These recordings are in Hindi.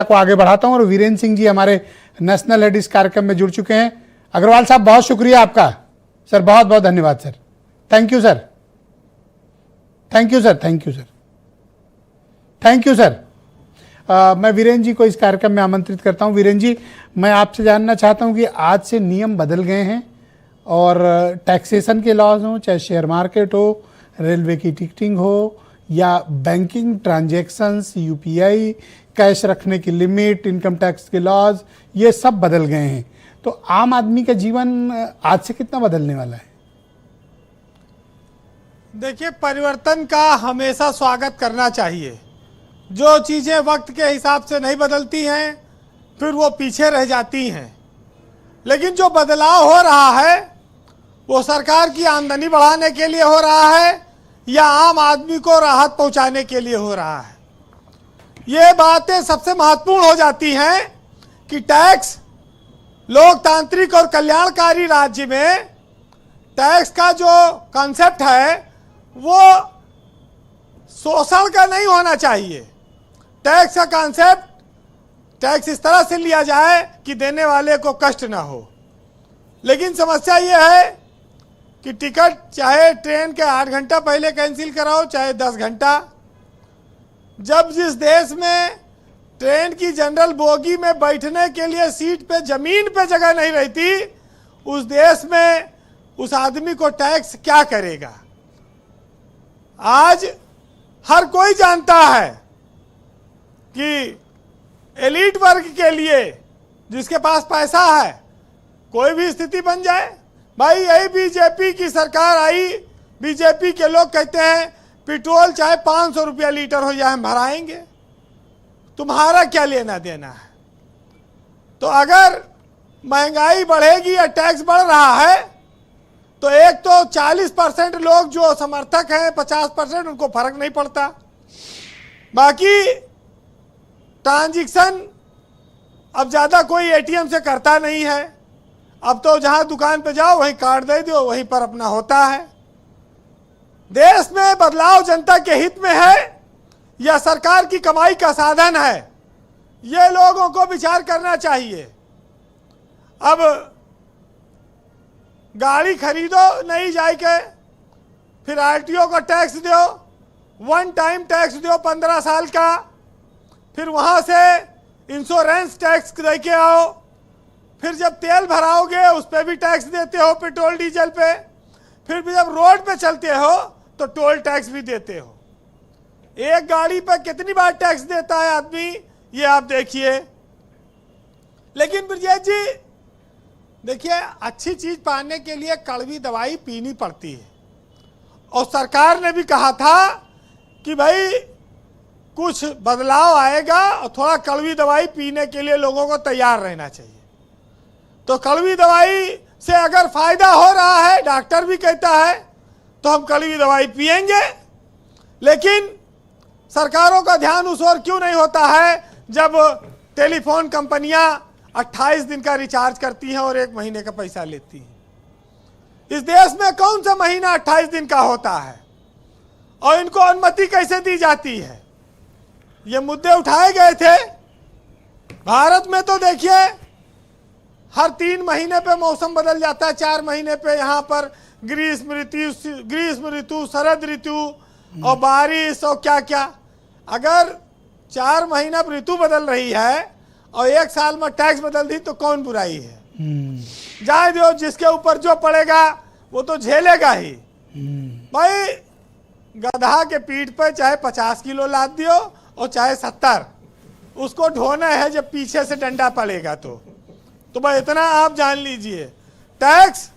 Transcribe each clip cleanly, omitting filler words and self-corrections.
को आगे बढ़ाता हूं और वीरेंद्र सिंह जी हमारे नेशनल हेड इस कार्यक्रम में जुड़ चुके हैं। अग्रवाल साहब बहुत शुक्रिया आपका सर, बहुत बहुत धन्यवाद sir. Thank you sir, thank you sir, thank you sir, thank you sir. मैं वीरेंद्र जी को इस कार्यक्रम में आमंत्रित करता हूं। वीरेंद्र जी, मैं आपसे जानना चाहता हूं कि आज से नियम बदल गए हैं और टैक्सेशन के लॉज हों, चाहे शेयर मार्केट हो, रेलवे की टिकटिंग हो या बैंकिंग ट्रांजैक्शंस, यूपीआई, कैश रखने की लिमिट, इनकम टैक्स के लॉज, ये सब बदल गए हैं। तो आम आदमी का जीवन आज से कितना बदलने वाला है? देखिए, परिवर्तन का हमेशा स्वागत करना चाहिए। जो चीज़ें वक्त के हिसाब से नहीं बदलती हैं फिर वो पीछे रह जाती हैं। लेकिन जो बदलाव हो रहा है वो सरकार की आमदनी बढ़ाने के लिए हो रहा है या आम आदमी को राहत पहुंचाने के लिए हो रहा है। ये बातें सबसे महत्वपूर्ण हो जाती हैं कि टैक्स लोकतांत्रिक और कल्याणकारी राज्य में टैक्स का जो कॉन्सेप्ट है वो शोषण का नहीं होना चाहिए। टैक्स का कॉन्सेप्ट, टैक्स इस तरह से लिया जाए कि देने वाले को कष्ट ना हो। लेकिन समस्या ये है कि टिकट चाहे ट्रेन के 8 घंटा पहले कैंसिल कराओ चाहे 10 घंटा, जब जिस देश में ट्रेन की जनरल बोगी में बैठने के लिए सीट पे जमीन पे जगह नहीं रहती, उस देश में उस आदमी को टैक्स क्या करेगा। आज हर कोई जानता है कि एलीट वर्ग के लिए, जिसके पास पैसा है, कोई भी स्थिति बन जाए, भाई यही बीजेपी की सरकार आई, बीजेपी के लोग कहते हैं पेट्रोल चाहे 500 रुपया लीटर हो जाए हम भराएंगे, तुम्हारा क्या लेना देना है। तो अगर महंगाई बढ़ेगी या टैक्स बढ़ रहा है तो एक तो 40% लोग जो समर्थक हैं, 50% उनको फर्क नहीं पड़ता। बाकी ट्रांजैक्शन अब ज़्यादा कोई एटीएम से करता नहीं है। अब तो जहां दुकान पे जाओ वहीं कार्ड दे दो, वहीं पर अपना होता है। देश में बदलाव जनता के हित में है या सरकार की कमाई का साधन है, ये लोगों को विचार करना चाहिए। अब गाड़ी खरीदो नहीं जाके, फिर आरटीओ को टैक्स दो, वन टाइम टैक्स दो 15 साल का, फिर वहाँ से इंश्योरेंस टैक्स दे के आओ, फिर जब तेल भराओगे उस पर भी टैक्स देते हो, पेट्रोल डीजल पे, फिर भी जब रोड पे चलते हो तो टोल टैक्स भी देते हो। एक गाड़ी पर कितनी बार टैक्स देता है आदमी, ये आप देखिए। लेकिन ब्रजेश जी देखिए, अच्छी चीज पाने के लिए कड़वी दवाई पीनी पड़ती है और सरकार ने भी कहा था कि भाई कुछ बदलाव आएगा और थोड़ा कड़वी दवाई पीने के लिए लोगों को तैयार रहना चाहिए। तो कड़वी दवाई से अगर फायदा हो रहा है, डॉक्टर भी कहता है, तो हम कड़वी दवाई पिएंगे। लेकिन सरकारों का ध्यान उस ओर क्यों नहीं होता है जब टेलीफोन कंपनियां 28 दिन का रिचार्ज करती हैं और 1 महीने का पैसा लेती हैं। इस देश में कौन सा महीना 28 दिन का होता है और इनको अनुमति कैसे दी जाती है? ये मुद्दे उठाए गए थे। भारत में तो देखिए हर 3 महीने पे मौसम बदल जाता है, 4 महीने पे यहाँ पर ग्रीष्म ऋतु, शरद ऋतु और बारिश और क्या क्या। अगर 4 महीना ऋतु बदल रही है और 1 साल में टैक्स बदल दी तो कौन बुराई है? जाए दो, जिसके ऊपर जो पड़ेगा वो तो झेलेगा ही। भाई गधा के पीठ पर चाहे 50 किलो लाद दियो और चाहे 70, उसको ढोना है जब पीछे से डंडा पड़ेगा तो भाई इतना आप जान लीजिए। टैक्स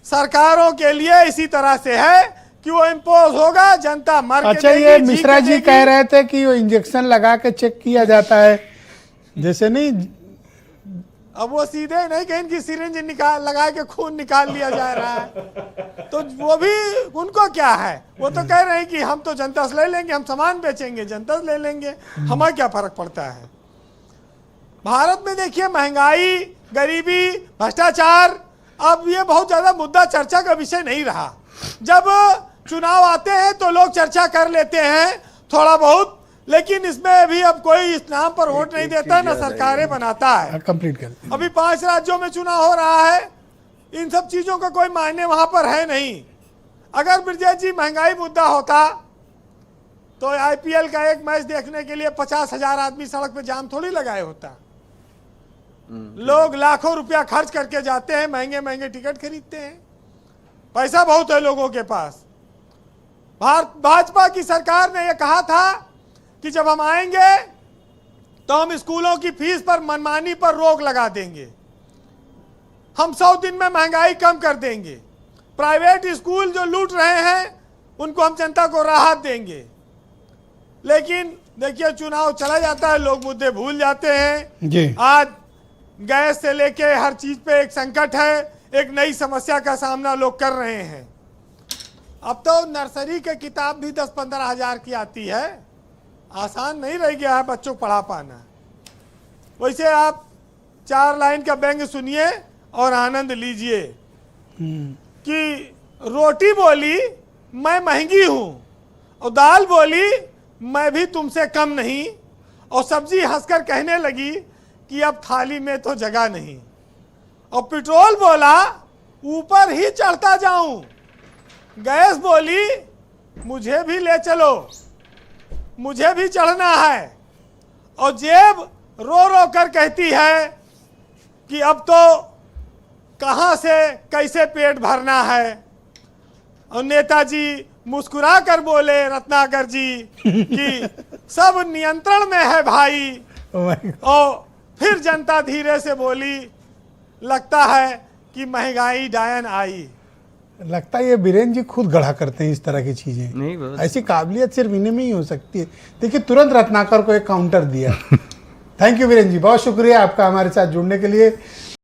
सरकारों के लिए इसी तरह से है कि वो इम्पोज होगा, जनता मर के अच्छा, ये मिश्रा जी कह रहे थे कि वो इंजेक्शन लगा के चेक किया जाता है, जैसे नहीं, अब वो सीधे नहीं कहीं की सिरिंज निकाल लगा के खून निकाल लिया जा रहा है। तो वो भी उनको क्या है, वो तो कह रहे हैं कि हम तो जनता से ले लेंगे, हम सामान बेचेंगे, जनता से ले लेंगे, हमें क्या फर्क पड़ता है। भारत में देखिए महंगाई, गरीबी, भ्रष्टाचार, अब ये बहुत ज्यादा मुद्दा चर्चा का विषय नहीं रहा। जब चुनाव आते हैं तो लोग चर्चा कर लेते हैं, थोड़ा बहुत लेकिन इसमें भी अब कोई इस नाम पर वोट नहीं देता, ना सरकारें बनाता है। कंप्लीट कर अभी 5 राज्यों में चुनाव हो रहा है, इन सब चीजों का कोई मायने वहां पर है नहीं। अगर ब्रजेश जी महंगाई मुद्दा होता तो आईपीएल का एक मैच देखने के लिए 50,000 आदमी सड़क पे जाम थोड़ी लगाए होता। लोग लाखों रुपया खर्च करके जाते हैं, महंगे महंगे टिकट खरीदते हैं, पैसा बहुत है लोगों के पास। भाजपा की सरकार ने यह कहा था कि जब हम आएंगे तो हम स्कूलों की फीस पर मनमानी पर रोक लगा देंगे, हम 100 दिन में महंगाई कम कर देंगे, प्राइवेट स्कूल जो लूट रहे हैं उनको हम जनता को राहत देंगे। लेकिन देखिए चुनाव चला जाता है, लोग मुद्दे भूल जाते हैं जी। आज गैस से लेके हर चीज पे एक संकट है, एक नई समस्या का सामना लोग कर रहे हैं। अब तो नर्सरी की किताब भी 10-15 हजार की आती है, आसान नहीं रह गया है बच्चों को पढ़ा पाना। वैसे आप 4 लाइन का व्यंग्य सुनिए और आनंद लीजिए कि रोटी बोली मैं महंगी हूं और दाल बोली मैं भी तुमसे कम नहीं, और सब्जी हंसकर कहने लगी कि अब थाली में तो जगह नहीं, और पेट्रोल बोला ऊपर ही चढ़ता जाऊं, गैस बोली मुझे भी ले चलो, मुझे भी चढ़ना है, और जेब रो रो कर कहती है कि अब तो कहां से कैसे पेट भरना है। और नेताजी मुस्कुरा कर बोले रत्नाकर जी कि सब नियंत्रण में है भाई। और फिर जनता धीरे से बोली लगता है कि महंगाई डायन आई। लगता है ये बीरेन जी खुद गढ़ा करते हैं इस तरह की चीजें, नहीं ऐसी काबिलियत सिर्फ इन्हीं में ही हो सकती है। देखिए तुरंत रत्नाकर को एक काउंटर दिया। थैंक यू बीरेन जी, बहुत शुक्रिया आपका हमारे साथ जुड़ने के लिए।